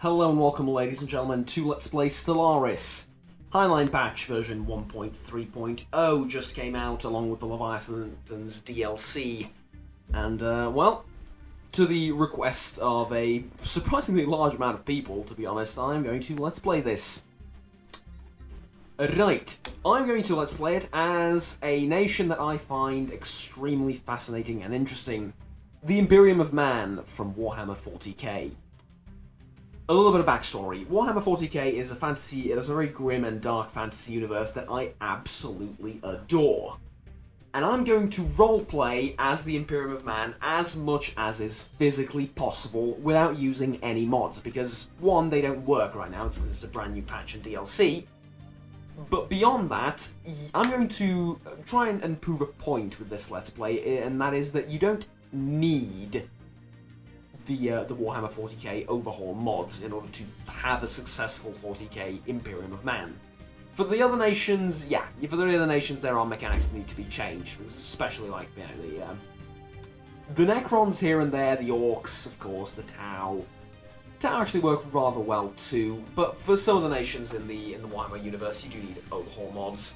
Hello and welcome, ladies and gentlemen, to Let's Play Stellaris. Highline patch version 1.3.0 just came out along with the Leviathans DLC. And, well, to the request of a surprisingly large amount of people, to be honest, I'm going to Let's Play this. Right, I'm going to Let's Play it as a nation that I find extremely fascinating and interesting. The Imperium of Man from Warhammer 40K. A little bit of backstory. Warhammer 40K is a fantasy, it is a very grim and dark fantasy universe that I absolutely adore. And I'm going to roleplay as the Imperium of Man as much as is physically possible without using any mods, because one, they don't work right now, it's because it's a brand new patch and DLC. But beyond that, I'm going to try and prove a point with this Let's Play, and that is that you don't need the Warhammer 40k overhaul mods in order to have a successful 40k Imperium of Man. For the other nations, yeah, for the other nations there are mechanics that need to be changed, especially like, you know, the Necrons here and there, the Orcs, of course, the Tau. Tau actually work rather well too, but for some of the nations in the Warhammer universe, you do need overhaul mods.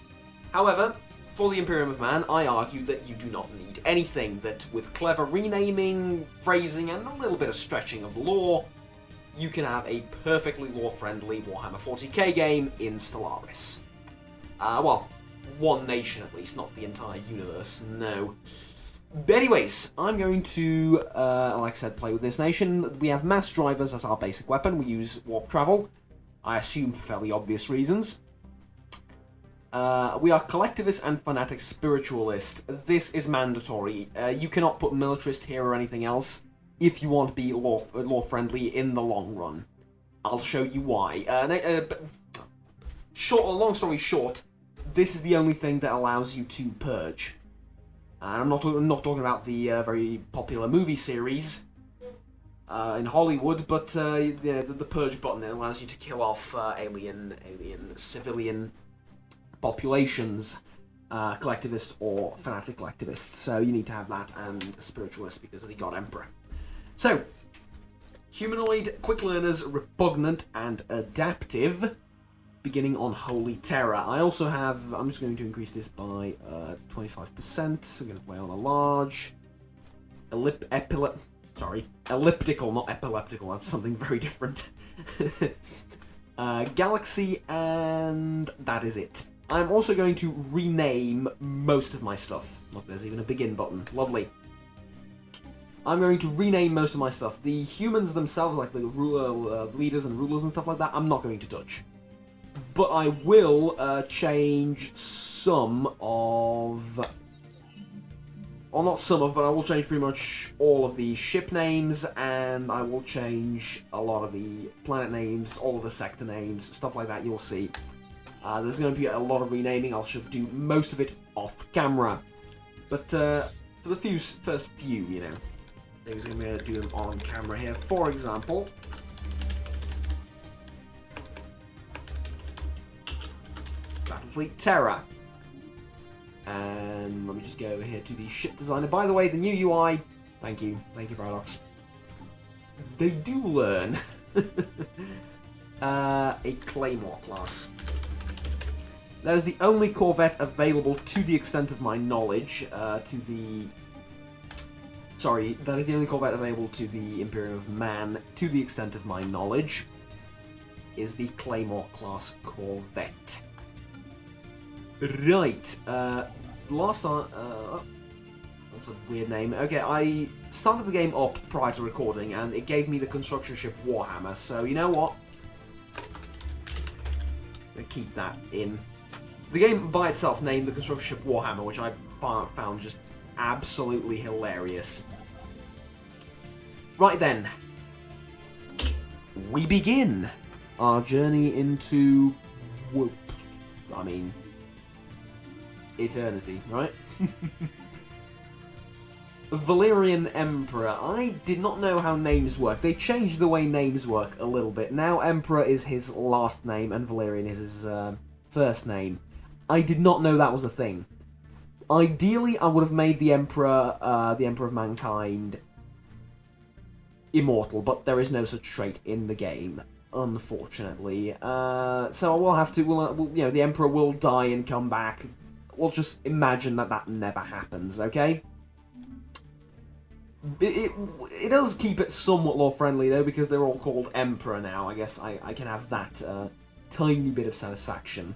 However, for the Imperium of Man, I argue that you do not need anything, that with clever renaming, phrasing, and a little bit of stretching of lore, you can have a perfectly lore-friendly Warhammer 40k game in Stellaris. Well, one nation at least, not the entire universe, no. But anyways, I'm going to, like I said, play with this nation. We have mass drivers as our basic weapon. We use warp travel, I assume for fairly obvious reasons. We are collectivist and fanatic spiritualist. This is mandatory. You cannot put militarist here or anything else if you want to be lore-friendly in the long run. I'll show you why. Long story short, this is the only thing that allows you to purge. I'm not talking about the very popular movie series in Hollywood, but you know, the purge button, it allows you to kill off alien civilian populations, collectivist or fanatic collectivist. So you need to have that and spiritualist because of the God Emperor. So, humanoid, quick learners, repugnant, and adaptive, beginning on Holy Terror. I also have, I'm just going to increase this by 25%, so we're going to play on a large, elliptical, not epileptical, that's something very different. Galaxy, and that is it. I'm also going to rename most of my stuff. Look, there's even a begin button. Lovely. I'm going to rename most of my stuff. The humans themselves, like the leaders and rulers and stuff like that, I'm not going to touch. But I will change some of... Well, not some of, but I will change pretty much all of the ship names, and I will change a lot of the planet names, all of the sector names, stuff like that, you'll see. There's going to be a lot of renaming. I'll do most of it off camera. But for the first few, you know, things I'm going to do them on camera here. For example, Battlefleet Terror. And let me just go over here to the ship designer. By the way, the new UI, thank you Paradox. They do learn a Claymore class. That is the only corvette available to the extent of my knowledge, that is the only corvette available to the Imperium of Man, to the extent of my knowledge, is the Claymore class corvette. Right, last time, that's a weird name. Okay, I started the game up prior to recording, and it gave me the construction ship Warhammer, so you know what? I'm gonna keep that in. The game by itself named the construction ship Warhammer, which I found just absolutely hilarious. Right then, we begin our journey into eternity, right? Valerian Emperor. I did not know how names work. They changed the way names work a little bit. Now Emperor is his last name and Valerian is his first name. I did not know that was a thing. Ideally, I would have made the Emperor of Mankind, immortal, but there is no such trait in the game. unfortunately. So we'll have to, you know, the Emperor will die and come back. We'll just imagine that that never happens, okay? It does keep it somewhat lore-friendly, though, because they're all called Emperor now. I guess I can have that tiny bit of satisfaction.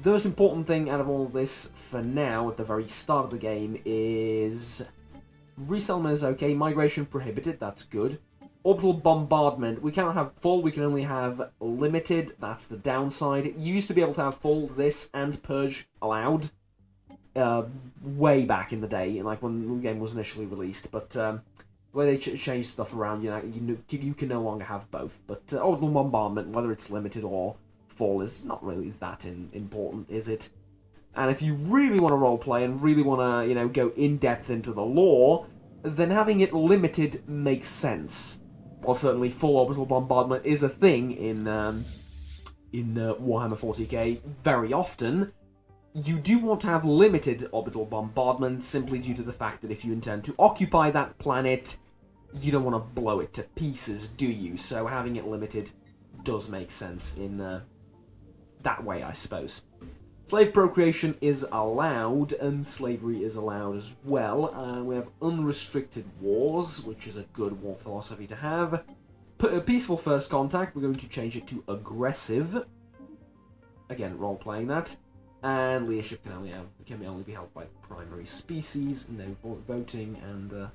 The most important thing out of all of this, for now, at the very start of the game, is... Resettlement is okay, migration prohibited, that's good. Orbital bombardment, we cannot have full, we can only have limited, that's the downside. You used to be able to have full, this, and purge allowed. Way back in the day, like when the game was initially released, but the way they changed stuff around, you know, you can no longer have both. But orbital bombardment, whether it's limited or full, is not really that important, is it? And if you really want to roleplay and really want to, you know, go in depth into the lore, then having it limited makes sense. While certainly full orbital bombardment is a thing in Warhammer 40k very often. You do want to have limited orbital bombardment simply due to the fact that if you intend to occupy that planet, you don't want to blow it to pieces, do you? So having it limited does make sense in that way, I suppose. Slave procreation is allowed, and slavery is allowed as well. We have unrestricted wars, which is a good war philosophy to have. Peaceful first contact, we're going to change it to aggressive. Again, role-playing that. And leadership can only be held by the primary species, no voting, and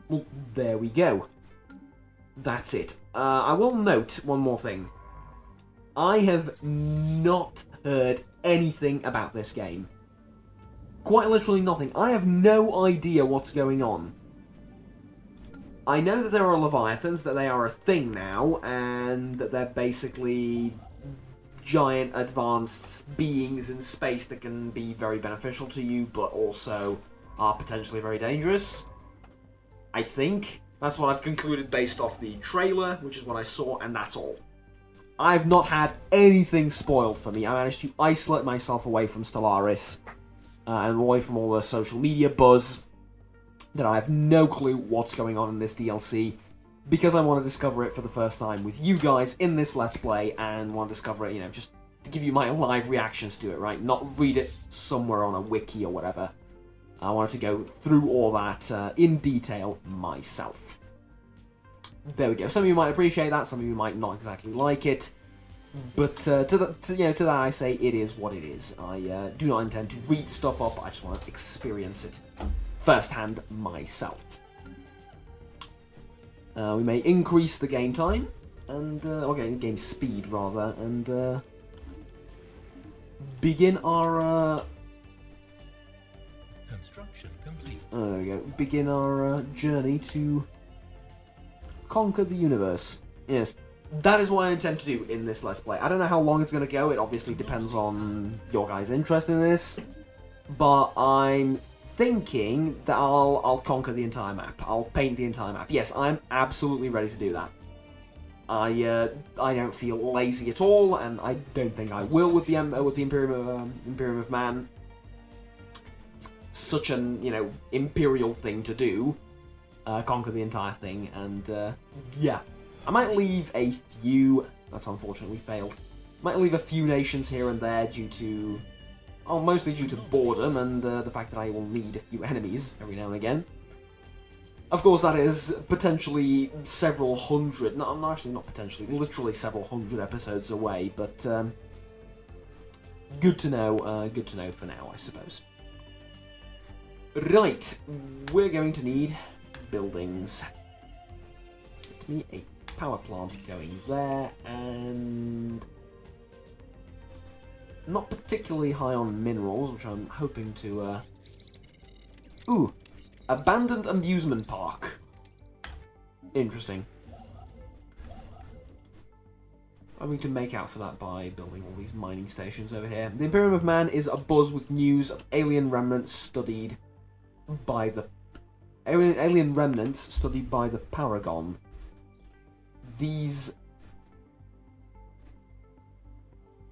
well, there we go. That's it. I will note one more thing. I have not heard anything about this game. Quite literally nothing. I have no idea what's going on. I know that there are Leviathans, that they are a thing now, and that they're basically giant advanced beings in space that can be very beneficial to you, but also are potentially very dangerous. I think. That's what I've concluded based off the trailer, which is what I saw, and that's all. I've not had anything spoiled for me. I managed to isolate myself away from Stellaris, and away from all the social media buzz, that I have no clue what's going on in this DLC, because I want to discover it for the first time with you guys in this Let's Play, and want to discover it, you know, just to give you my live reactions to it, right? Not read it somewhere on a wiki or whatever. I wanted to go through all that in detail myself. There we go. Some of you might appreciate that, some of you might not exactly like it, but to that I say it is what it is. I do not intend to read stuff up, I just want to experience it firsthand myself. We may increase the game time, and game speed rather, and begin our construction complete. there we go. Begin our journey to conquer the universe. Yes, that is what I intend to do in this Let's Play. I don't know how long it's going to go. It obviously depends on your guys' interest in this, but I'm thinking that I'll conquer the entire map. I'll paint the entire map. Yes, I'm absolutely ready to do that. I don't feel lazy at all, and I don't think I will with the Imperium of Man. It's such an imperial thing to do, conquer the entire thing, and yeah, I might leave a few. That's unfortunately failed. Might leave a few nations here and there due to. Oh, mostly due to boredom and the fact that I will need a few enemies every now and again. Of course, that is potentially several hundred, no, actually not potentially, literally several hundred episodes away, but good to know for now, I suppose. Right, we're going to need buildings. Get me a power plant going there, and not particularly high on minerals, which I'm hoping to, Ooh! Abandoned amusement park. Interesting. I'm going to make out for that by building all these mining stations over here. The Imperium of Man is abuzz with news of alien remnants studied by the... Alien remnants studied by the Paragon. These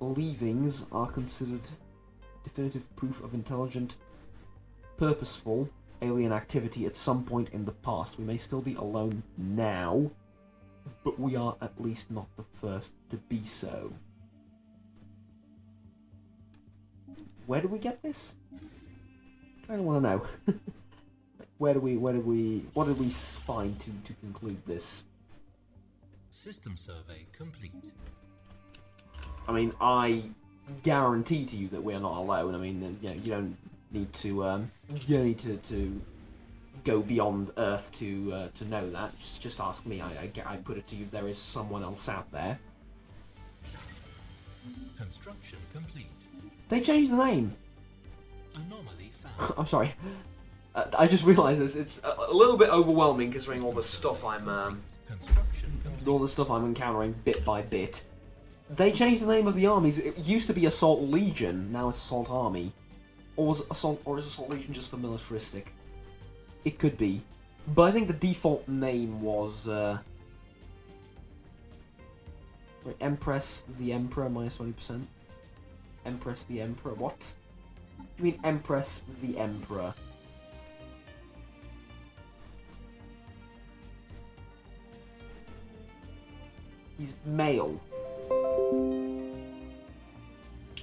leavings are considered definitive proof of intelligent, purposeful alien activity at some point in the past. We may still be alone now, but we are at least not the first to be so. Where do we get this? I don't want to know. what did we find to conclude this? System survey complete. I mean, I guarantee to you that we are not alone. I mean, you don't need to go beyond Earth to know that. Just ask me. I put it to you. There is someone else out there. Construction complete. They changed the name. Anomaly found. I'm sorry. I just realised this. It's a little bit overwhelming considering all the stuff I'm encountering bit by bit. They changed the name of the armies. It used to be Assault Legion. Now it's Assault Army. Or is Assault Legion just for militaristic? It could be, but I think the default name was Empress the Emperor minus 20%. Empress the Emperor. What? You mean Empress the Emperor? He's male.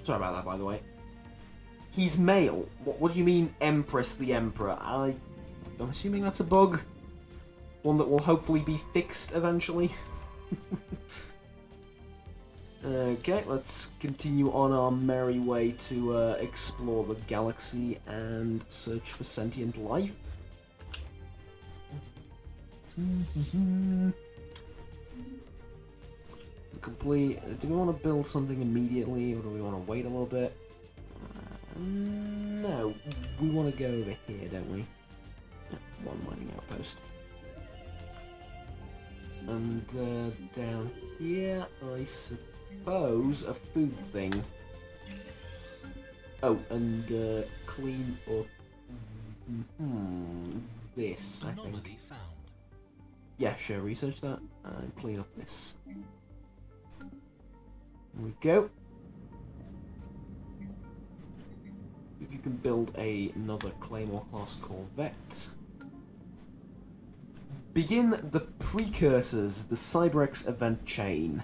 Sorry about that, by the way. He's male. What do you mean, Empress the Emperor? I'm assuming that's a bug. One that will hopefully be fixed eventually. Okay, let's continue on our merry way to explore the galaxy and search for sentient life. Complete. Do we want to build something immediately, or do we want to wait a little bit? No, we want to go over here, don't we? One mining outpost. And down here, I suppose, a food thing. Oh, and clean up this, I think. Yeah, sure, research that and clean up this. There we go. If you can build another Claymore class Corvette. Begin the precursors, the Cyberx event chain.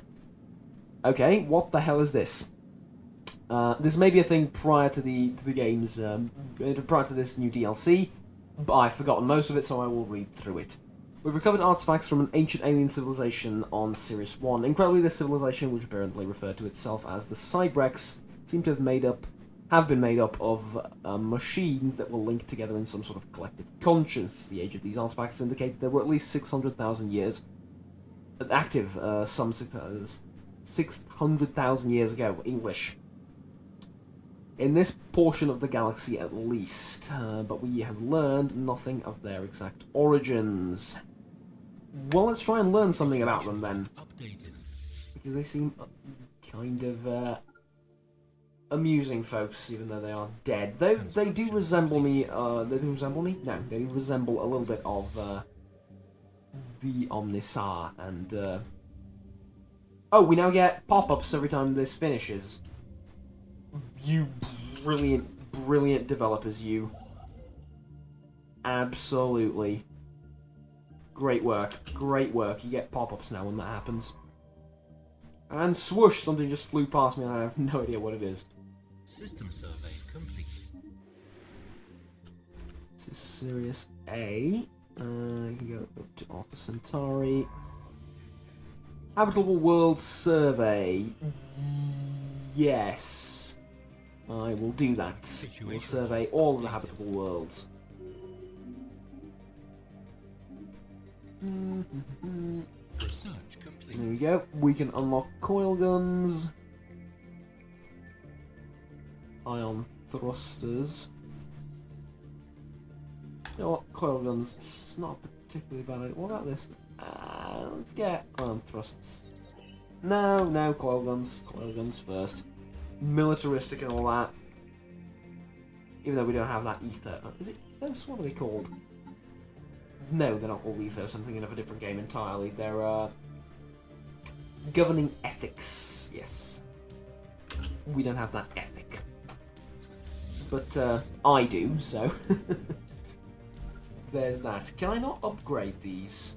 Okay, what the hell is this? This may be a thing prior to the game's prior to this new DLC, but I've forgotten most of it, so I will read through it. We've recovered artifacts from an ancient alien civilization on Sirius 1. Incredibly, this civilization, which apparently referred to itself as the Cyberx, seemed to have been made up of machines that were linked together in some sort of collective conscience. The age of these artifacts indicated they were at least 600,000 years active, some 600,000 years ago. English. In this portion of the galaxy at least, but we have learned nothing of their exact origins. Well, let's try and learn something about them then. Because they seem kind of amusing folks, even though they are dead. They do resemble me. They do resemble me? No, they resemble a little bit of the Omnisar. And oh, we now get pop-ups every time this finishes. You brilliant developers, you. Absolutely. Great work. Great work. You get pop-ups now when that happens. And swoosh, something just flew past me and I have no idea what it is. System survey complete. This is Sirius A. You can go up to Alpha Centauri. Habitable World Survey. Yes. I will do that. We'll survey all of the habitable worlds. Research complete. There we go. We can unlock coil guns. Ion thrusters. You know what? Coil guns, it's not particularly bad idea. What about this? Let's get ion thrusters. No, coil guns. Coil guns first. Militaristic and all that. Even though we don't have that ether. Is it ethos? What are they called? No, they're not called ethos. I'm thinking of a different game entirely. They're governing ethics. Yes. We don't have that ethic. But I do, so there's that. Can I not upgrade these?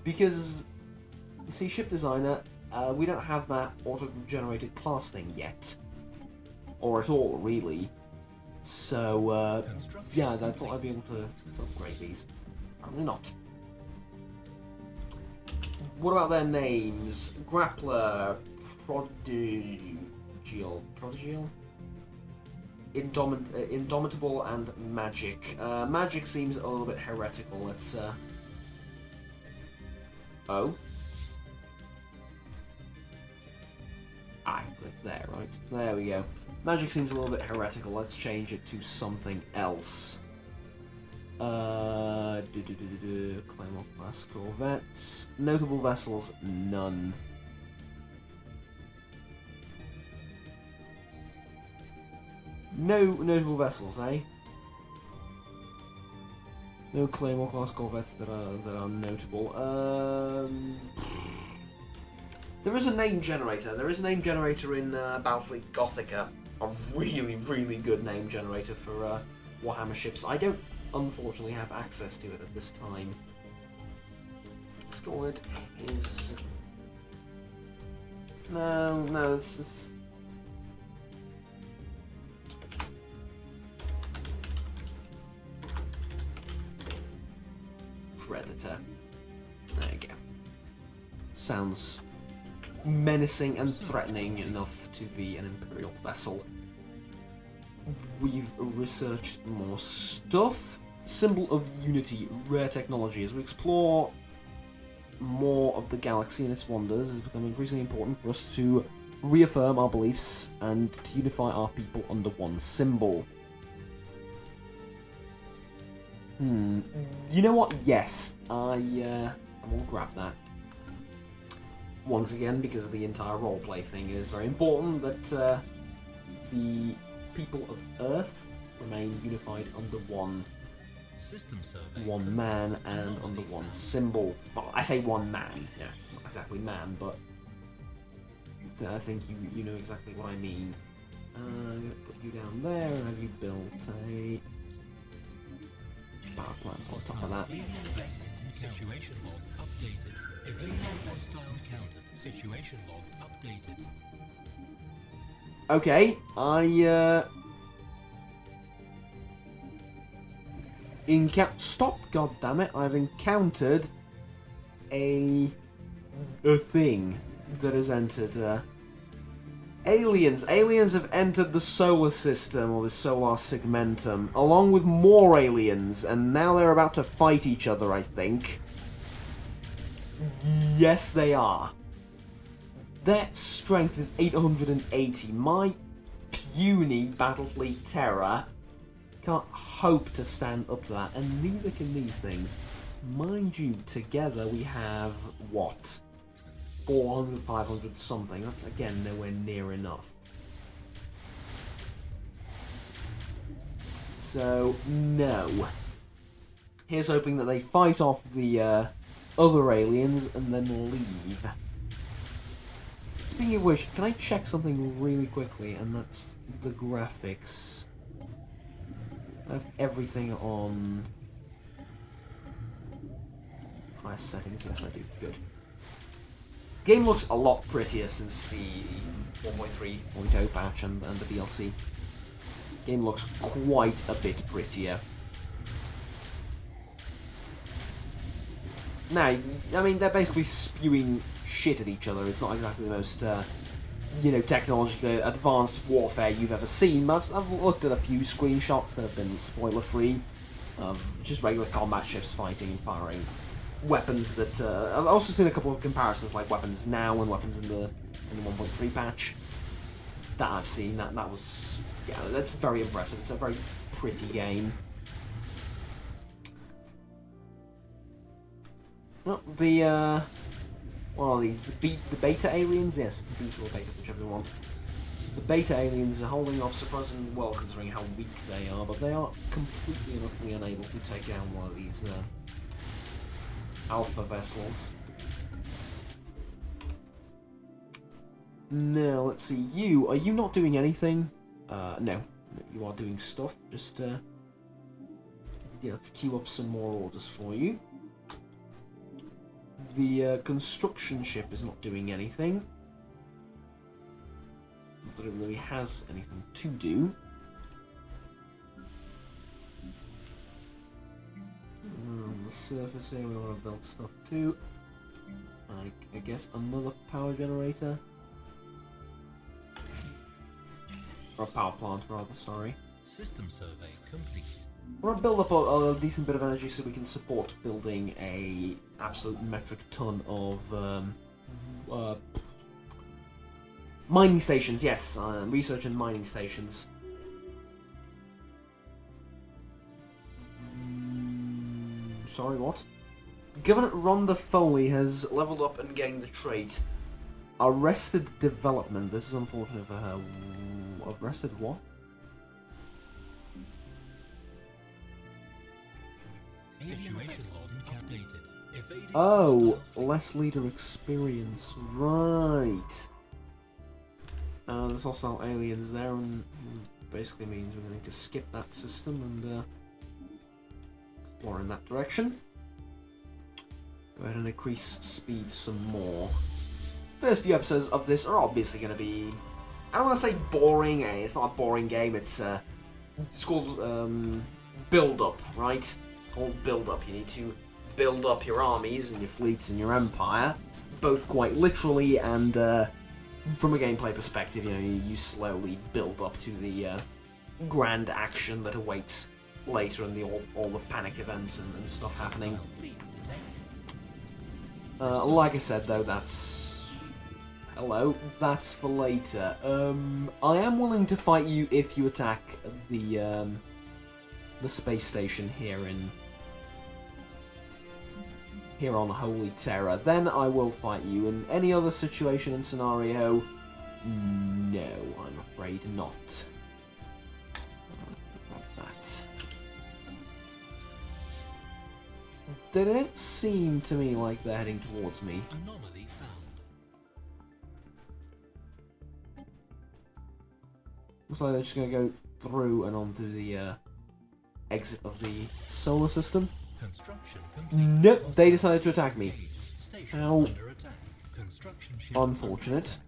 because, you see, ship designer, we don't have that auto-generated class thing yet. Or at all, really. So, yeah, I thought I'd be able to upgrade these. Apparently not. What about their names? Grappler, Prodigal, Indomitable, and Magic. Magic seems a little bit heretical. Let's, Oh. I click there, right? There we go. Magic seems a little bit heretical. Let's change it to something else. Claymore class corvettes. Notable vessels, none. No notable vessels, eh? No Claymore class corvettes that are notable. There is a name generator. There is a name generator in Battlefleet Gothica. A really, really good name generator for Warhammer ships. I don't, unfortunately, have access to it at this time. Score it is... No, it's just... Predator. There you go. Sounds menacing and threatening enough to be an Imperial vessel. We've researched more stuff. Symbol of Unity, rare technology. As we explore more of the galaxy and its wonders, it's become increasingly important for us to reaffirm our beliefs and to unify our people under one symbol. You know what? Yes, I will grab that. Once again, because of the entire roleplay thing, it is very important that the people of Earth remain unified under one man and under one symbol. Well, I say one man, yeah, not exactly man, but I think you know exactly what I mean. I'm gonna put you down there and have you built a power plant on top of that. Situation log updated. Hostile encountered. Situation log updated. Okay, Stop, goddammit! I've encountered a thing that has entered. Aliens. Aliens have entered the solar system, or the solar segmentum, along with more aliens, and now they're about to fight each other, I think. Yes, they are. Their strength is 880. My puny Battlefleet Terror can't hope to stand up to that, and neither can these things. Mind you, together we have, what? 400, 500 something. That's, again, nowhere near enough. So, no. Here's hoping that they fight off the other aliens and then leave. Speaking of which, can I check something really quickly? And that's the graphics. I have everything on class settings. Yes, I do. Good. Game looks a lot prettier since the 1.3.0 patch and the DLC. Game looks quite a bit prettier. Now, I mean, they're basically spewing shit at each other. It's not exactly the most, technologically advanced warfare you've ever seen, but I've looked at a few screenshots that have been spoiler-free of just regular combat ships fighting and firing weapons that... I've also seen a couple of comparisons, like weapons now and weapons in the 1.3 patch that I've seen. That was... Yeah, that's very impressive. It's a very pretty game. Well, what are these? The beta aliens? Yes, beta or beta, whichever you want. The beta aliens are holding off surprisingly well considering how weak they are, but they are completely and utterly unable to take down one of these alpha vessels. Now, let's see. Are you not doing anything? No. You are doing stuff. Just, let's queue up some more orders for you. The construction ship is not doing anything. Not that it really has anything to do. On the surface here, we want to build stuff too. I guess another power generator. Or a power plant, rather, sorry. System survey complete. We want to build up a decent bit of energy so we can support building a absolute metric ton of mining stations. Yes, research and mining stations. Sorry, what? Governor Rhonda Foley has leveled up and gained the trait Arrested Development. This is unfortunate for her. Arrested what? Situation log updated. Evading Oh, hostile less leader experience. Right. There's hostile aliens there, and basically means we're going to need to skip that system and explore in that direction. Go ahead and increase speed some more. First few episodes of this are obviously going to be, I don't want to say boring. It's not a boring game. It's called build up, right? Called build up. You need to build up your armies and your fleets and your empire, both quite literally and from a gameplay perspective. You know, you slowly build up to the grand action that awaits later and all the panic events and stuff happening. fleet detected. Like I said, though, that's... Hello, that's for later. I am willing to fight you if you attack the space station here on Holy Terror. Then I will fight you. In any other situation and scenario, no, I'm afraid not. Like that. They don't seem to me like they're heading towards me. Anomaly found. Looks like they're just going to go through and on through the exit of the solar system. Construction complete. Nope, they decided to attack me. Station How under attack. Construction ship unfortunate.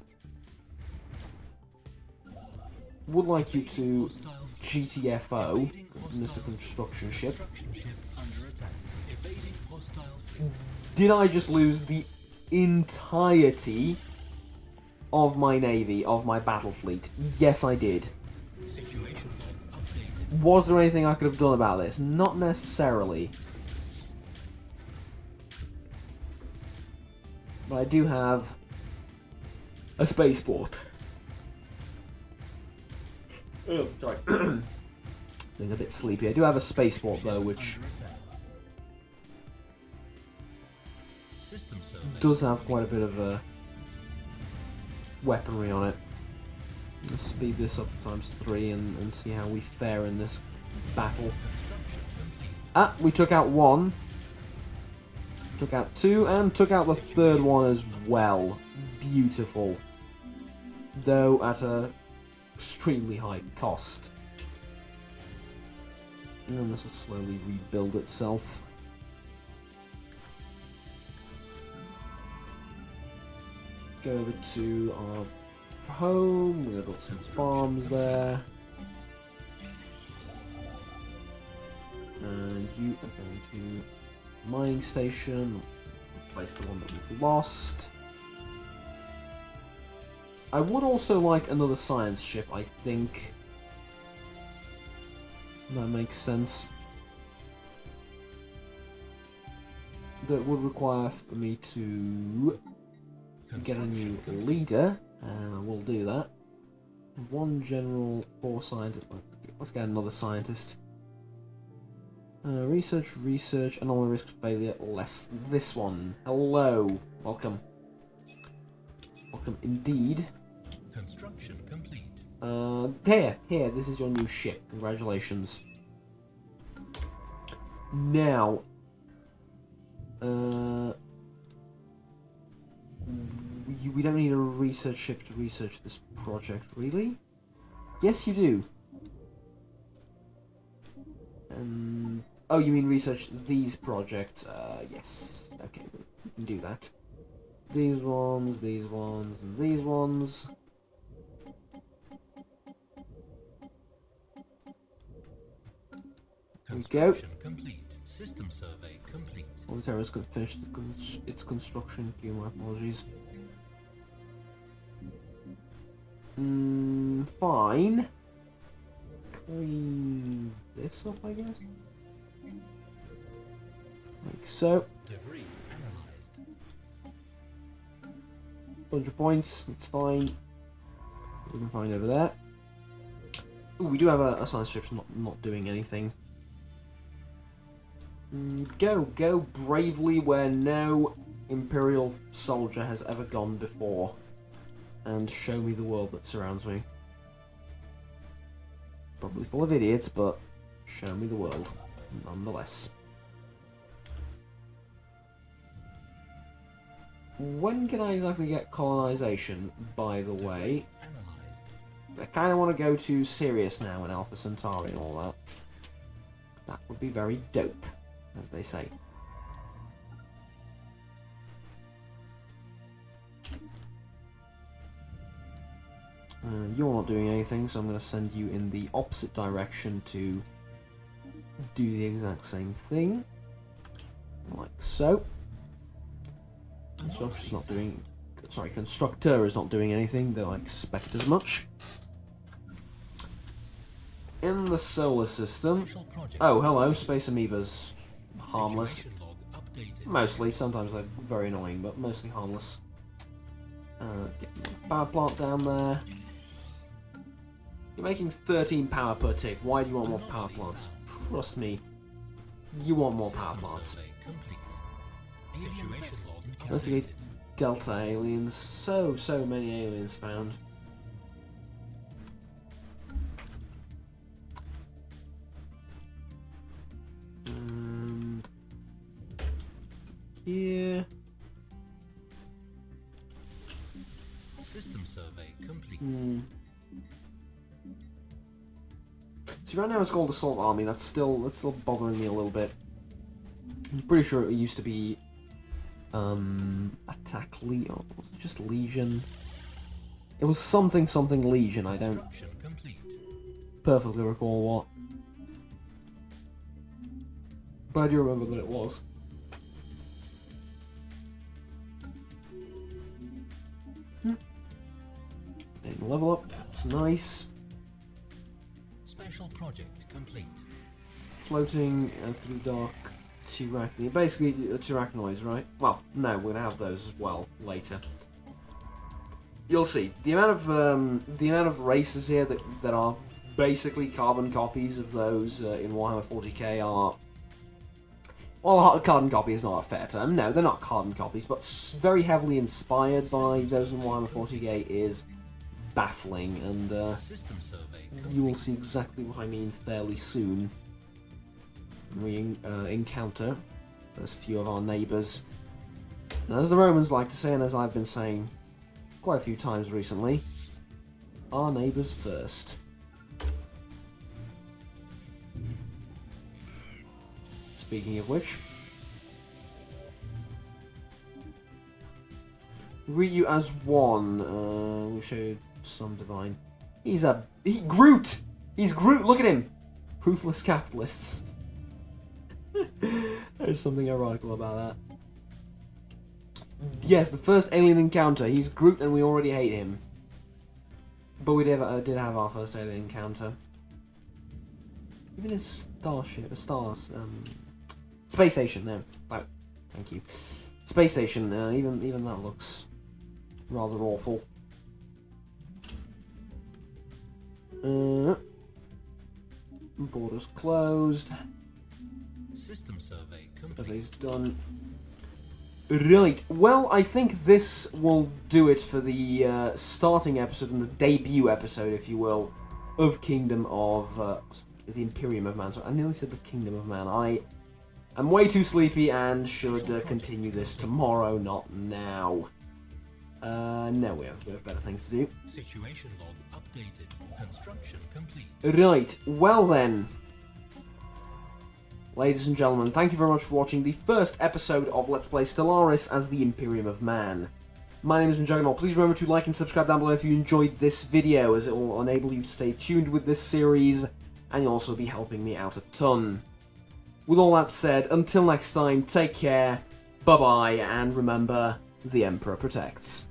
Would like you to hostile GTFO, evading hostile Mr. Construction Ship. construction ship under attack. Evading hostile fleet. Did I just lose the entirety of my navy, of my battle fleet? Yes, I did. Situation log updated. Was there anything I could have done about this? Not necessarily. But I do have a spaceport. Oh, sorry. Being a bit sleepy. I do have a spaceport though, which Under attack. System survey. does have quite a bit of weaponry on it. Let's speed this up to ×3 and see how we fare in this battle. Construction complete. Ah, we took out one. Took out two, and took out the third one as well. Beautiful. Though at a extremely high cost. And then this will slowly rebuild itself. Go over to our home. We're going to build some farms there. And you are going to mining station. Replace the one that we've lost. I would also like another science ship, I think. That makes sense. That would require for me to get a new leader, and I will do that. One general, 4 scientists. Let's get another scientist. Research, anomaly risk failure, less this one. Hello, welcome. Welcome indeed. Construction complete. Here, this is your new ship. Congratulations. Now, we don't need a research ship to research this project, really? Yes, you do. Oh, you mean research these projects? Yes. Okay. We can do that. These ones, and these ones. There we go. Construction complete. System survey complete. All the terrorists could finish its construction. My apologies. Fine. Clean this up, I guess. Like so. Debris analyzed. Bunch of points. That's fine. We can find over there. Ooh, we do have a science strip not doing anything. Go bravely where no Imperial soldier has ever gone before, and show me the world that surrounds me. Probably full of idiots, but show me the world, nonetheless. When can I exactly get colonization, by the way? I kind of want to go to Sirius now and Alpha Centauri and all that. That would be very dope, as they say. You're not doing anything, so I'm going to send you in the opposite direction to do the exact same thing. Like so. Constructor's not doing... Sorry, Constructor is not doing anything, though I expect as much. In the solar system... Oh, hello, space amoebas. Harmless. Mostly, sometimes they're very annoying, but mostly harmless. Let's get the power plant down there. You're making 13 power per tick. Why do you want more power plants? Trust me, you want more power plants. Investigate Delta aliens. So many aliens found. And here. System survey complete. See, right now it's called Assault Army. That's still bothering me a little bit. I'm pretty sure it used to be Attack Legion. Or was it just Legion? It was something Legion. I don't perfectly recall what, but I do remember that it was. And level up. That's nice. Special project complete. Floating through dark Tyrachni. Basically, Tyrachnoids, right? Well, no, we're gonna have those as well later. You'll see the amount of races here that are basically carbon copies of those in Warhammer 40K are. Well, carbon copy is not a fair term. No, they're not carbon copies, but very heavily inspired by those in Warhammer 40K is baffling, and you will see exactly what I mean fairly soon. We encounter there's a few of our neighbours, and as the Romans like to say, and as I've been saying quite a few times recently, our neighbours first. Speaking of which, read you as one. We'll show you some divine. Groot. He's Groot. Look at him. Ruthless capitalists. There's something ironical about that. Yes, the first alien encounter. He's Groot, and we already hate him. But we did have our first alien encounter. Even his starship, space station. No, oh, thank you. Space station. Even that looks rather awful. Borders closed. System survey complete. Everything's done. Right. Well, I think this will do it for the starting episode and the debut episode, if you will, of Kingdom of the Imperium of Man. So I nearly said the Kingdom of Man. I'm way too sleepy and should continue this tomorrow, not now. No, we have better things to do. Situation log updated. Construction complete. Right. Well then. ladies and gentlemen, thank you very much for watching the first episode of Let's Play Stellaris as the Imperium of Man. My name is Juggernaut. Please remember to like and subscribe down below if you enjoyed this video, as it will enable you to stay tuned with this series, and you'll also be helping me out a ton. With all that said, until next time, take care, bye-bye, and remember, the Emperor protects.